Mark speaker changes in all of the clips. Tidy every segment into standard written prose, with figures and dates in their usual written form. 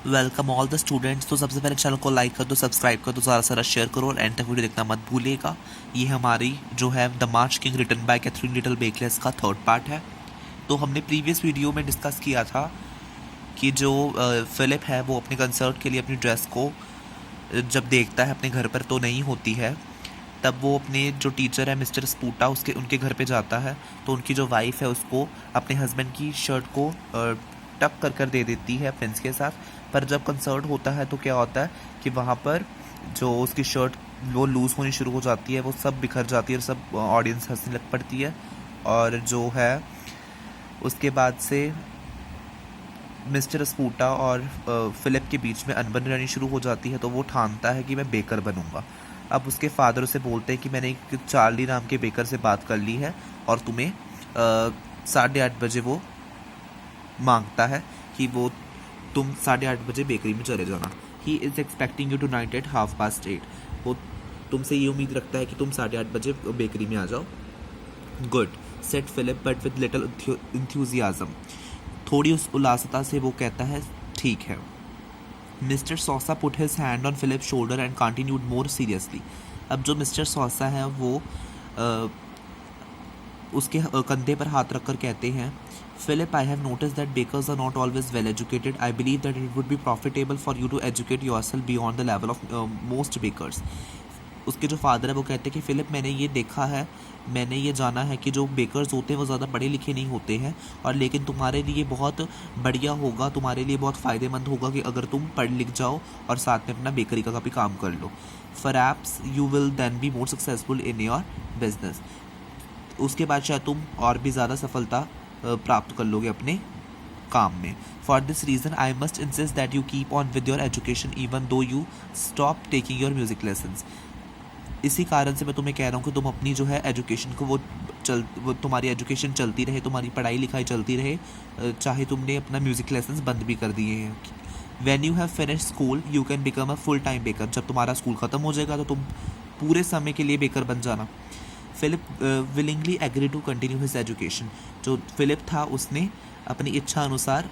Speaker 1: Welcome all the students. तो सबसे पहले चैनल को लाइक कर दो, सब्सक्राइब कर दो, ज़्यादा सारा शेयर करो और एंड तक वीडियो देखना मत भूलिएगा। ये हमारी जो है the march king written by Katherine little bakeless का थर्ड पार्ट है। तो हमने प्रीवियस वीडियो में डिस्कस किया था कि जो फिलिप है वो अपने कंसर्ट के लिए अपनी ड्रेस को जब देखता है अपने घर पर तो नहीं होती है, तब वो अपने जो टीचर है मिस्टर स्पूटा उनके घर पे जाता है। तो उनकी जो वाइफ है उसको अपने हस्बैंड की शर्ट को टक कर कर दे देती है फ्रेंड्स के साथ। पर जब कंसर्ट होता है तो क्या होता है कि वहाँ पर जो उसकी शर्ट वो लूज़ होनी शुरू हो जाती है, वो सब बिखर जाती है और सब ऑडियंस हंसने लग पड़ती है। और जो है उसके बाद से मिस्टर स्पूटा और फिलिप के बीच में अनबन रहनी शुरू हो जाती है। तो वो ठानता है कि मैं बेकर बनूंगा। अब उसके फादर उसे बोलते हैं कि मैंने एक चार्ली नाम के बेकर से बात कर ली है और तुम्हें 8:30 बजे वो मांगता है कि वो तुम 8:30 बजे बेकरी में चले जाना। He is expecting you tonight at 8:30। वो तुमसे ये उम्मीद रखता है कि तुम 8:30 बजे बेकरी में आ जाओ। Good said Philip but with little enthusiasm. थोड़ी उस उल्लासता से वो कहता है ठीक है। Mr Sousa put his hand on Philip shoulder and continued more seriously. अब जो मिस्टर सॉसा है वो उसके कंधे पर हाथ रखकर कहते हैं, Philip, I have notice that bakers are not always well educated. I believe that it would be profitable for you to educate yourself beyond the level of most bakers. उसके जो फादर है वो कहते हैं कि फिलिप, मैंने ये देखा है, मैंने ये जाना है कि जो बेकर्स होते हैं वो ज़्यादा पढ़े लिखे नहीं होते हैं, और लेकिन तुम्हारे लिए बहुत बढ़िया होगा, तुम्हारे लिए बहुत फ़ायदेमंद होगा कि अगर तुम पढ़ लिख जाओ और साथ में अपना बेकरी का भी काम कर लो। Perhaps you will then be more successful in your business. उसके बाद शायद तुम और भी ज़्यादा सफलता प्राप्त कर लोगे अपने काम में। For this reason I must insist that you keep on with your education even though you stop taking your music lessons. इसी कारण से मैं तुम्हें कह रहा हूँ कि तुम अपनी जो है एजुकेशन को वो तुम्हारी एजुकेशन चलती रहे, तुम्हारी पढ़ाई लिखाई चलती रहे, चाहे तुमने अपना म्यूज़िक लेसन्स बंद भी कर दिए हैं। When you have finish school you can become a full time baker. जब तुम्हारा स्कूल ख़त्म हो जाएगा तो तुम पूरे समय के लिए बेकर बन जाना। Philip willingly agree to continue his education. जो फिलिप था उसने अपनी इच्छा अनुसार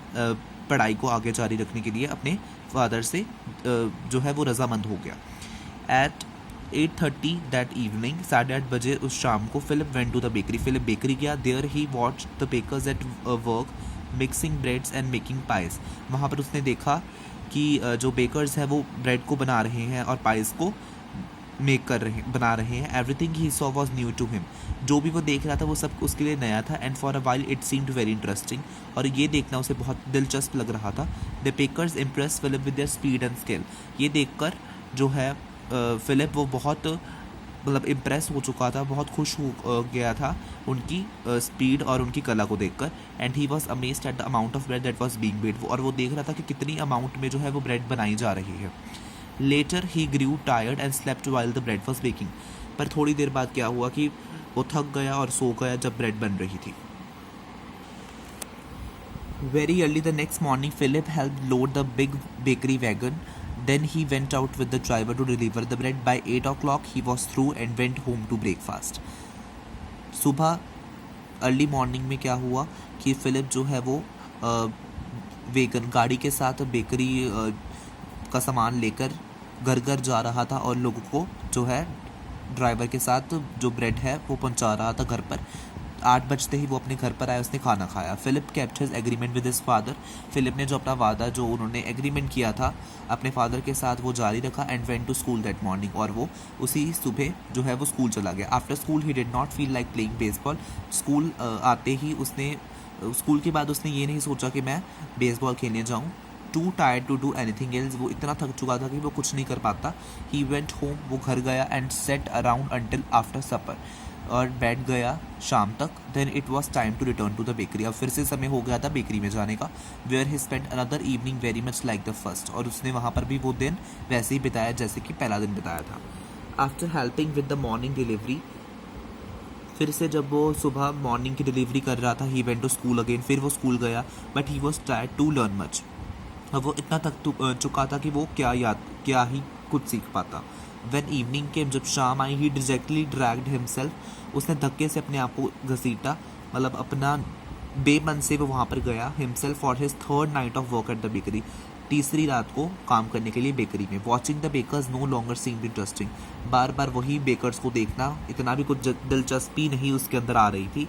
Speaker 1: पढ़ाई को आगे जारी रखने के लिए अपने फादर से जो है वो रजामंद हो गया। एट 8:30 दैट इवनिंग, 8:30 उस शाम को, Philip went to the bakery. Philip bakery गया। There he watch the bakers at work mixing breads and making pies. वहाँ पर उसने देखा कि जो बेकर्स हैं वो ब्रेड को बना रहे हैं और पाइस को बना रहे हैं। Everything he saw was new to him. जो भी वो देख रहा था वो सब उसके लिए नया था। And for a while it seemed very interesting. और ये देखना उसे बहुत दिलचस्प लग रहा था। The bakers impress Philip with their speed and skill. ये देखकर जो है फिलिप वो बहुत मतलब इम्प्रेस हो चुका था, बहुत खुश हो गया था उनकी स्पीड और उनकी कला को देखकर। And he was amazed at the amount of bread that was being made. और वो देख रहा था कि कितनी अमाउंट में जो है वो ब्रेड बनाई जा रही है। Later he grew tired and slept while the bread was baking. पर थोड़ी देर बाद क्या हुआ कि वो थक गया और सो गया जब ब्रेड बन रही थी। Very early the next morning Philip help load the big bakery wagon. Then he went out with the driver to deliver the bread. By 8 o'clock he was through and went home to breakfast. सुबह early morning में क्या हुआ कि Philip जो है वो vegan गाड़ी के साथ बेकरी का सामान लेकर घर घर जा रहा था और लोगों को जो है ड्राइवर के साथ जो ब्रेड है वो पहुंचा रहा था घर पर। 8 बजते ही वो अपने घर पर आया, उसने खाना खाया। Philip kept his agreement with his father. Philip ने जो अपना वादा जो उन्होंने एग्रीमेंट किया था अपने फादर के साथ वो जारी रखा। And went to school that morning. और वो उसी सुबह जो है वो स्कूल चला गया। After school he did not feel like playing baseball. School आते ही उसने स्कूल के बाद उसने ये नहीं सोचा कि मैं बेसबॉल खेलने जाऊँ। Too tired to do anything else. वो इतना थक चुका था कि वो कुछ नहीं कर पाता। He went home. वो घर गया and sat around until after supper. और बैठ गया शाम तक। Then it was time to return to the bakery. अब फिर से समय हो गया था बेकरी में जाने का। Where he spend another evening very much like the first. और उसने वहाँ पर भी वो दिन वैसे ही बिताया जैसे कि पहला दिन बिताया था। After helping with the morning delivery, फिर से जब वो सुबह मॉर्निंग की डिलीवरी कर रहा था, he went to school again. फिर वो स्कूल गया but he was tired to learn much. अब वो इतना थक चुका था कि वो क्या ही कुछ सीख पाता। वेन इवनिंग केम, जब शाम आई, ही डिजेक्टली ड्रैग्ड हिमसेल्फ। उसने धक्के से अपने आप को घसीटा, मतलब अपना बेमन से वो वहाँ पर गया। Himself for his third night of work at the bakery. तीसरी रात को काम करने के लिए बेकरी में। Watching the bakers no longer seemed interesting, बार बार वही बेकर्स को देखना इतना भी कुछ दिलचस्पी नहीं उसके अंदर आ रही थी।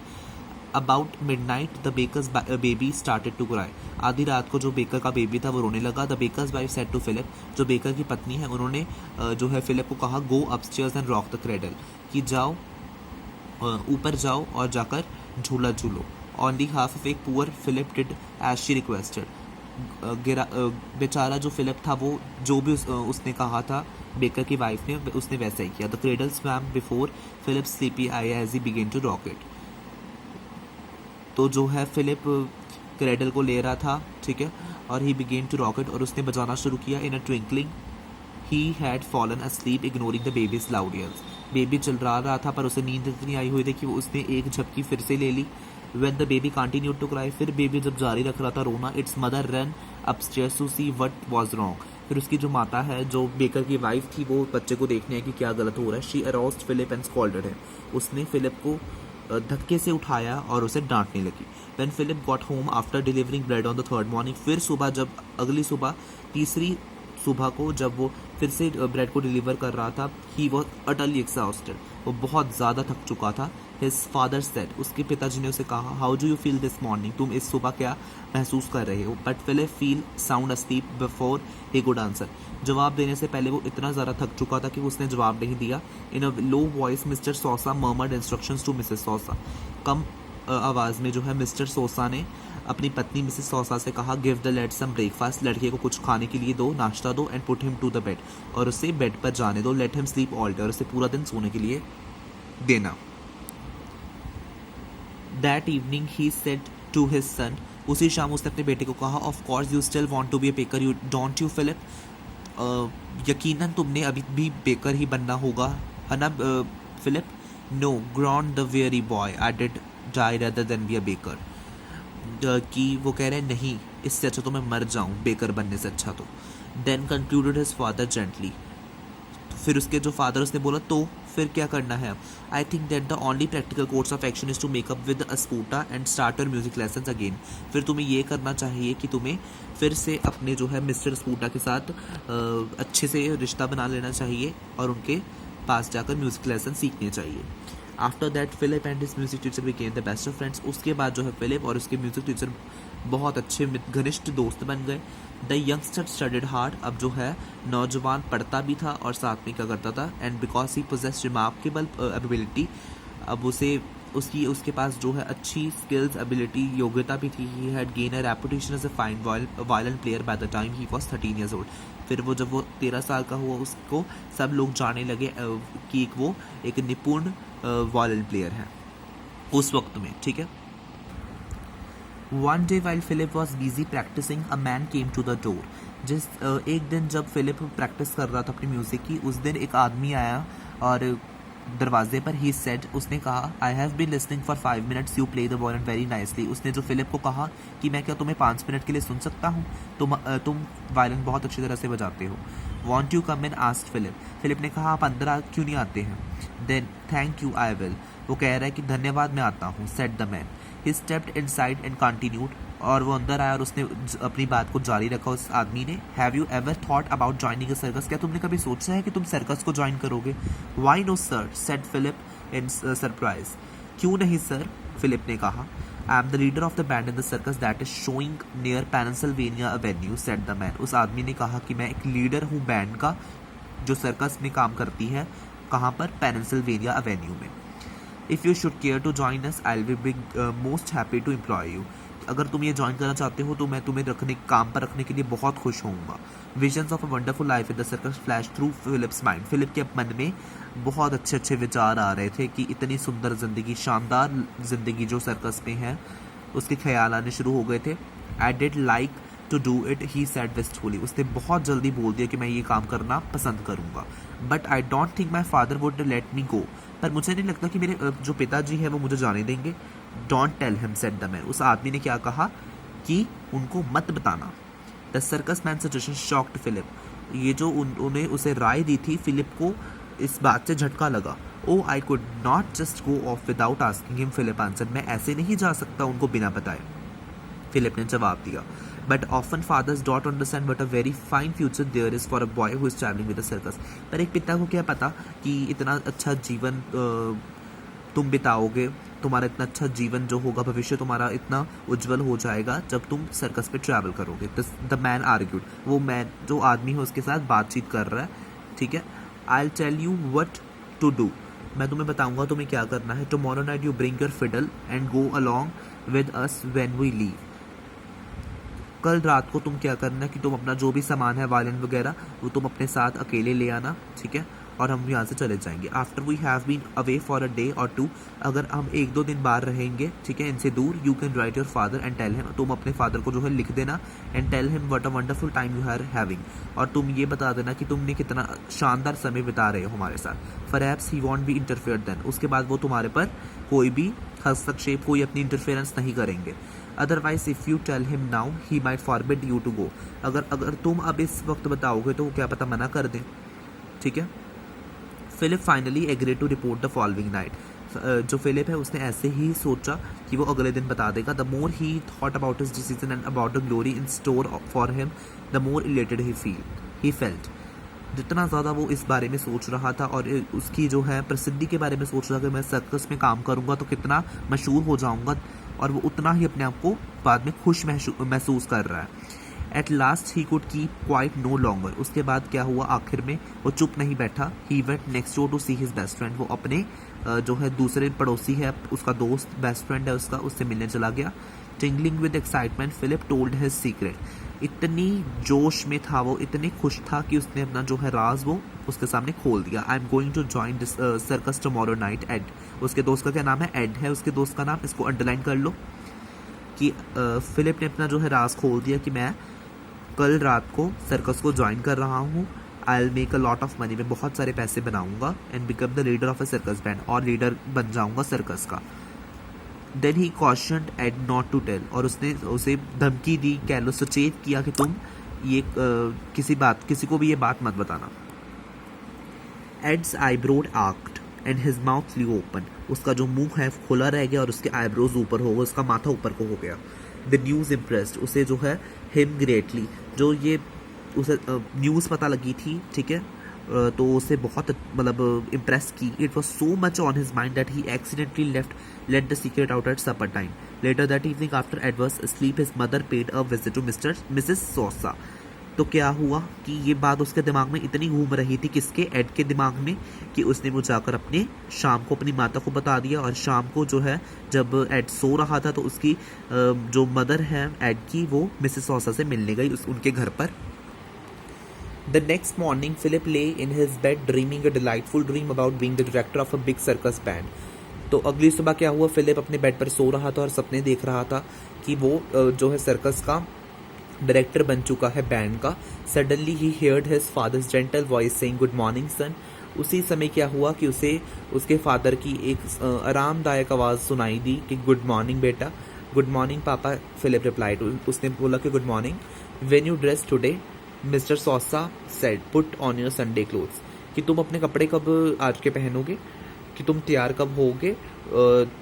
Speaker 1: About midnight the bakers baby started to cry, आधी रात को जो बेकर का बेबी था वो रोने लगा। The bakers wife said to Philip, जो बेकर की पत्नी है उन्होंने जो है फिलिप को कहा go upstairs and rock the cradle, कि जाओ ऊपर जाओ और जाकर झूला झूलो। ऑन दी हाफ ऑफ एक poor Philip did as she requested, बेचारा जो फिलिप था वो जो भी उसने कहा था बेकर की वाइफ ने उसने वैसा ही किया। The cradle swam before Philip sleepy eye as he begin to rock it, तो जो है फिलिप क्रेडल को ले रहा था, ठीक है, और ही बिगेन टू रॉकेट, और उसने बजाना शुरू किया। In a twinkling he had fallen asleep ignoring the baby's loud yells, baby चल रहा था पर उसे नींद इतनी आई हुई थी कि वो उसने एक झपकी फिर से ले ली। When the baby continued to cry, फिर बेबी जब जारी रख रहा था रोना, its mother ran upstairs to see what was wrong, फिर उसकी जो माता है जो बेकर की वाइफ थी वो बच्चे को देखने है कि क्या गलत हो रहा है। She aroused Philip and scolded him, उसने फिलिप को धक्के से उठाया और उसे डांटने लगी। When Philip got home after delivering bread on the third morning, फिर सुबह जब अगली सुबह तीसरी सुबह को जब वो फिर से ब्रेड को डिलीवर कर रहा था, ही वॉज अटली एग्जॉस्टेड, वो बहुत ज़्यादा थक चुका था। हिज फादर सेड, उसके पिताजी ने उसे कहा, how do you feel this morning, तुम इस सुबह क्या महसूस कर रहे हो। But Philip fell sound asleep before he could answer, जवाब देने से पहले वो इतना ज़्यादा थक चुका था कि उसने जवाब नहीं दिया। In a low voice Mr Sosa murmured instructions to Mrs Sosa, कम आवाज़ में जो है मिस्टर सोसा ने अपनी पत्नी मिसेस सोसा से कहा, give the lad some breakfast, लड़के को कुछ खाने के लिए दो, नाश्ता दो, and put him to the bed, और उसे बेड पर जाने दो, let him sleep all day, और उसे पूरा दिन सोने के लिए देना। That evening he said to his son, उसी शाम उसने अपने बेटे को कहा, of course you still want to be a baker, you don't you Philip, यकीनन तुमने अभी भी बेकर ही बनना होगा, है ना Philip. No groaned the weary boy, I did die rather than be a baker, कि वो कह रहे हैं नहीं, इससे अच्छा तो मैं मर जाऊं बेकर बनने से अच्छा तो। Then concluded his father gently, फिर उसके जो फादर उसने बोला तो फिर क्या करना है अब। I think that the only practical course of action is to make up with a स्पूटा and start your music lessons again, फिर तुम्हें ये करना चाहिए कि तुम्हें फिर से अपने जो है मिस्टर स्पूटा के साथ अच्छे से रिश्ता बना लेना चाहिए और उनके पास जाकर म्यूजिक लेसन सीखने चाहिए। After that Philip and his music teacher became the best of friends, उसके बाद जो है फिलिप और उसके म्यूजिक टीचर बहुत अच्छे घनिष्ठ दोस्त बन गए। द यंगस्टर स्टडीड हार्ड, अब जो है नौजवान पढ़ता भी था और साथ में क्या करता था, and because he possessed remarkable ability, अब उसके पास जो है अच्छी स्किल्स एबिलिटी योग्यता भी थी। He had gained a reputation as a fine violin player by the time he was 13 years old, फिर वो जब वो 13 साल का हुआ उसको सब लोग जाने लगे कि वो एक निपुण वायलिन प्लेयर है उस वक्त में, ठीक है। One day while Philip was busy practicing, a man came to the door. एक दिन जब फिलिप प्रैक्टिस कर रहा था अपनी म्यूज़िक की, उस दिन एक आदमी आया और दरवाजे पर ही सेड, उसने कहा, I have been listening for 5 minutes, you play the violin very nicely, उसने जो फिलिप को कहा कि मैं क्या तुम्हें 5 मिनट के लिए सुन सकता हूँ, तुम वायलिन बहुत अच्छी तरह से बजाते हो। Won't you come in asked Philip, Philip ने कहा आप अंदर क्यों नहीं आते हैं। Then thank you I will, वो कह रहा है कि धन्यवाद मैं आता हूँ, said the man. He stepped inside and continued, और वो अंदर आया और उसने अपनी बात को जारी रखा उस आदमी ने। Have you ever thought about joining a circus, क्या तुमने कभी सोचा है कि तुम सर्कस को ज्वाइन करोगे। Why no sir, said Philip in surprise, क्यों नहीं सर, फिलिप ने कहा। I am the leader of the band in the circus that is showing near Pennsylvania Avenue, said the man. उस आदमी ने कहा कि मैं एक लीडर हूँ बैंड का जो सर्कस में काम करती है, कहाँ पर, पेनिसिल्वेनिया एवेन्यू में। If you should care to join us, I will be most happy to employ you, अगर तुम ये ज्वाइन करना चाहते हो तो मैं तुम्हें काम पर रखने के लिए बहुत खुश होऊंगा। Visions of a wonderful life in the circus flash through Philip's mind, Philip के मन में बहुत अच्छे अच्छे विचार आ रहे थे कि इतनी सुंदर ज़िंदगी, शानदार ज़िंदगी जो सर्कस में है, उसके ख्याल आने शुरू हो गए थे। I did like to do it, he said wistfully, उसने बहुत जल्दी बोल दिया कि मैं ये काम करना पसंद करूँगा। But I don't think my father would let me go, पर मुझे नहीं लगता कि मेरे जो पिताजी हैं वो मुझे जाने देंगे। Don't tell him, said the man, उस आदमी ने क्या कहा कि उनको मत बताना। The circus man suggestion shocked Philip, ये जो उन्होंने उसे राय दी थी, फिलिप को इस बात से झटका लगा। Oh I could not just go off without asking him, Philip answer, मैं ऐसे नहीं जा सकता उनको बिना बताए, फिलिप ने जवाब दिया। But often fathers don't understand what a very fine future there is for a boy who is traveling with a circus. पर एक पिता को क्या पता कि इतना अच्छा जीवन तुम बिताओगे, तुम्हारा इतना अच्छा जीवन जो होगा, भविष्य तुम्हारा इतना उज्जवल हो जाएगा जब तुम सर्कस पे ट्रैवल करोगे. द मैन आर्ग्यूड, वो मैन जो आदमी है उसके साथ बातचीत कर रहा है. ठीक है. I tell you what to do, मैं तुम्हें बताऊंगा तुम्हें क्या करना है. Tomorrow night you bring your fiddle and go along with us when we leave. कल रात को तुम क्या करना है कि तुम अपना जो भी सामान है, वायलिन वगैरह, वो तुम अपने साथ अकेले ले आना. ठीक है. और हम यहाँ से चले जाएंगे. After we have been away for a day or two, अगर हम 1-2 दिन बाहर रहेंगे, ठीक है, इनसे दूर, you can write your father and tell him, तुम अपने फादर को जो है लिख देना, and tell him what a wonderful time you are having, और तुम ये बता देना कि तुमने कितना शानदार समय बिता रहे हो हमारे साथ. परहैप्स ही वॉन्ट बी इंटरफेयर देन, उसके बाद वो तुम्हारे पर कोई भी हस्तक्षेप, कोई अपनी इंटरफेरेंस नहीं करेंगे. Otherwise if you tell him now he might forbid you to go, अगर तुम अब इस वक्त बताओगे तो वो क्या पता मना कर दें. ठीक है. Philip finally agree to report the following night. जो फिलिप है उसने ऐसे ही सोचा कि वो अगले दिन बता देगा. The more he thought about his decision and about the glory in store for him, the more elated he felt. जितना ज़्यादा वो इस बारे में सोच रहा था और उसकी जो है प्रसिद्धि के बारे में सोच रहा था कि मैं सर्कस में काम करूँगा तो कितना मशहूर हो जाऊँगा, और वो उतना ही अपने आप को बाद में खुश महसूस कर रहा है. At last he could keep quiet no longer, उसके बाद क्या हुआ, आखिर में वो चुप नहीं बैठा. He went next door to see his best friend, वो अपने जो है दूसरे पड़ोसी है, उसका दोस्त, बेस्ट फ्रेंड है उसका, उससे मिलने चला गया. Tingling with excitement Philip told his secret. इतनी जोश में था वो, इतने खुश था कि उसने अपना जो है राज वो उसके सामने खोल दिया. I am going to join this circus tomorrow night Ed. उसके दोस्त का क्या नाम है, एड है उसके दोस्त का नाम, इसको अंडरलाइन कर लो कि फिलिप ने अपना जो है राज खोल दिया कि मैं कल रात को सर्कस को ज्वाइन कर रहा हूँ. I will make a lot of money, मैं बहुत सारे पैसे बनाऊंगा, and become the leader of a circus band, और लीडर बन जाऊंगा सर्कस का. Then he cautioned Ed not to tell, और उसने उसे धमकी दी, कह लो सचेत किया कि तुम ये किसी को भी ये बात मत बताना. Ed's eyebrows arched and his mouth flew open, उसका जो मुंह है खुला रह गया और उसके आईब्रोज ऊपर हो गए, उसका माथा ऊपर को हो गया. द न्यूज़ इम्प्रेस्ड, उसे जो है हिम ग्रेटली, जो ये उसे न्यूज़ पता लगी थी, ठीक है, तो उसे बहुत मतलब इम्प्रेस की. It was so much on his mind that he accidentally let the secret out at supper time. Later that evening after Ed was asleep his mother paid a visit to Mrs Sousa. तो क्या हुआ कि ये बात उसके दिमाग में इतनी घूम रही थी, किसके, एड के दिमाग में, कि उसने वो जाकर अपने शाम को अपनी माता को बता दिया. और शाम को जो है जब एड सो रहा था तो उसकी जो मदर है एड की, वो मिसेस सोसा से मिलने गई उनके घर पर. द नेक्स्ट मॉर्निंग फिलिप ले in his bed dreaming a delightful dream about being the director of a big circus band. तो अगली सुबह क्या हुआ, फिलिप अपने बेड पर सो रहा था और सपने देख रहा था कि वो जो है सर्कस का डायरेक्टर बन चुका है बैंड का. Suddenly he heard his father's gentle voice saying good morning son. उसी समय क्या हुआ कि उसे उसके फादर की एक आरामदायक आवाज़ सुनाई दी कि गुड मॉर्निंग बेटा. Good morning papa, Philip replied, उसने बोला कि good morning. When you dress today, Mr Sousa said, put on your Sunday clothes, कि तुम अपने कपड़े कब आज के पहनोगे, कि तुम तैयार कब होगे,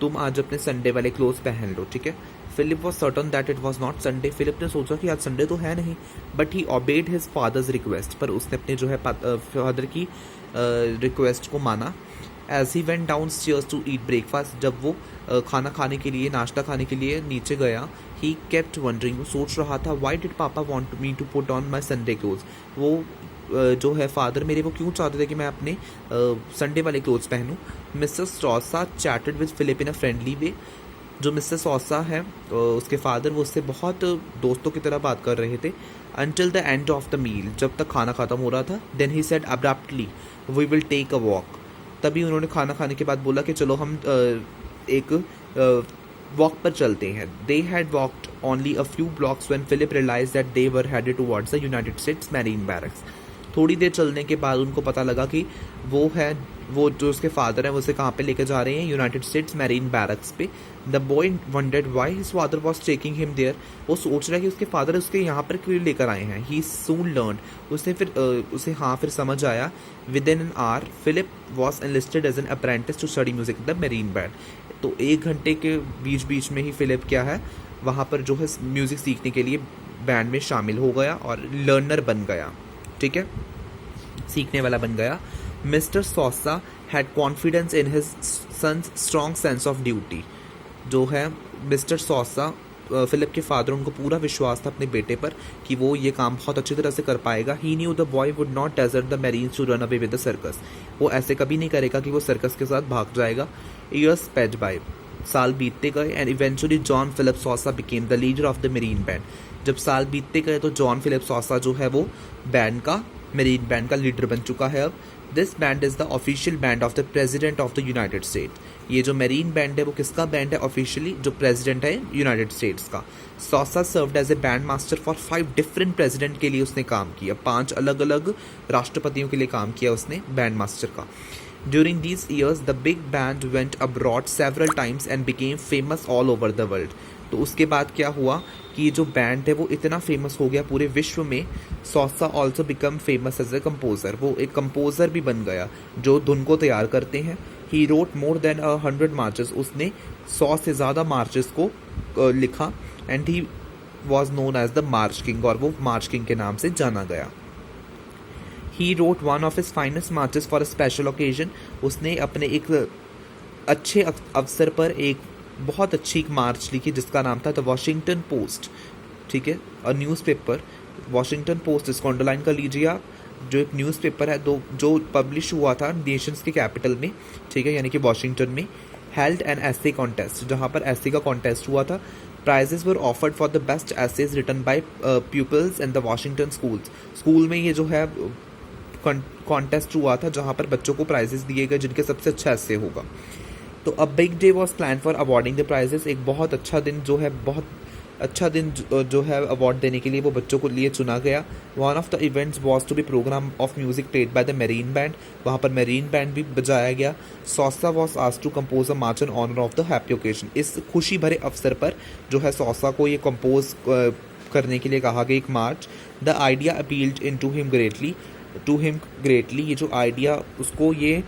Speaker 1: तुम आज अपने संडे वाले क्लोथ्स पहन लो. ठीक है. Philip was certain that it was not Sunday. फिलिप ने सोचा कि आज संडे तो है नहीं, but he obeyed his father's request, पर उसने अपने जो है फादर की रिक्वेस्ट को माना. As he went downstairs to eat breakfast, जब वो खाना खाने के लिए, नाश्ता खाने के लिए नीचे गया, ही केप्ट वंडरिंग, वो सोच रहा था, why did papa want me to put on my Sunday clothes. वो जो है फादर मेरे वो क्यों चाहते थे कि मैं अपने संडे वाले क्लोथ्स पहनूं. Mr Sousa chatted with Philip in a friendly way. जो मिस्टर सॉसा है उसके फादर, वो उससे बहुत दोस्तों की तरह बात कर रहे थे. Until the end of the meal, जब तक खाना खत्म हो रहा था. Then he said abruptly, we will take a walk. तभी उन्होंने खाना खाने के बाद बोला कि चलो हम एक वॉक पर चलते हैं. They had walked only a few blocks when Philip realised that they were headed towards the United States Marine barracks. थोड़ी देर चलने के बाद उनको पता लगा कि वो जो उसके फादर हैं वो उसे कहाँ पे लेकर जा रहे हैं, यूनाइटेड स्टेट्स मैरीन बैरक्स पे. The boy wondered why his father was taking him there. वो सोच रहा है कि उसके फादर उसके यहाँ पर क्यों लेकर आए हैं. ही सून लर्न, उसे फिर समझ आया. Within an hour Philip was enlisted as an apprentice to study music the Marine band. तो 1 घंटे के बीच में ही फिलिप क्या है वहाँ पर जो है म्यूज़िक सीखने के लिए बैंड में शामिल हो गया और लर्नर बन गया, ठीक है, सीखने वाला बन गया। Mr Sousa had confidence in his son's strong sense of duty. जो है मिस्टर सॉसा, फिलिप के फादर, उनको पूरा विश्वास था अपने बेटे पर कि वो ये काम बहुत अच्छी तरह से कर पाएगा। He knew the boy would not desert the Marines to run away with the circus. वो ऐसे कभी नहीं करेगा कि वो सर्कस के साथ भाग जाएगा। ईयर्स स्पेड बाय, साल बीतते गए, and eventually John Philip Sousa became the leader of the Marine band. जब साल बीतते गए तो जॉन फिलिप सॉसा जो है वो बैंड का, मेरीन बैंड का लीडर बन चुका है अब। This band is the official band of the president of the United state. ये जो मेरीन बैंड है वो किसका बैंड है ऑफिशियली? जो प्रेसिडेंट है यूनाइटेड स्टेट्स का। Sousa served as a band master for 5 different president के लिए उसने काम किया। 5 अलग अलग राष्ट्रपतियों के लिए काम किया उसने बैंड मास्टर का। During these years, the big band went abroad several times and became famous all over the world. तो उसके बाद क्या हुआ कि ये जो बैंड है वो इतना फेमस हो गया पूरे विश्व में। Sousa also become famous as a composer. वो एक कंपोजर भी बन गया जो धुन को तैयार करते हैं। He wrote more than 100 marches. उसने 100 से ज़्यादा मार्चेस को लिखा। And he was known as the march king, और वो मार्च किंग के नाम से जाना गया। He wrote one of his finest marches for a special occasion. उसने अपने एक अच्छे अवसर पर एक बहुत अच्छी मार्च लिखी जिसका नाम था द वॉशिंगटन पोस्ट, ठीक है, और न्यूज़पेपर वॉशिंगटन पोस्ट, इसको अंडरलाइन कर लीजिए आप। जो एक न्यूज़पेपर है जो पब्लिश हुआ था नेशंस के कैपिटल में, ठीक है, यानी कि वॉशिंगटन में। हेल्ड एन एसे कॉन्टेस्ट, जहाँ पर एसे का कॉन्टेस्ट हुआ था। Prizes were offered for the best essays written by peoples in the Washington schools. School में ये जो है कॉन्टेस्ट हुआ था जहाँ पर बच्चों को प्राइजेस दिए गए जिनके सबसे अच्छा ऐसे होगा। तो a big day was plan for awarding the prizes. एक बहुत अच्छा दिन जो है, बहुत अच्छा दिन जो है अवार्ड देने के लिए वो बच्चों को लिए चुना गया। One of the events was to be program of music played by the Marine band. वहाँ पर मेरीन बैंड भी बजाया गया। Sousa was asked to compose a march in honour of the happy occasion. इस खुशी भरे अवसर पर जो है सॉसा को ये कंपोज करने के लिए कहा गया एक march. The idea appealed in to him greatly. ये जो आइडिया उसको ये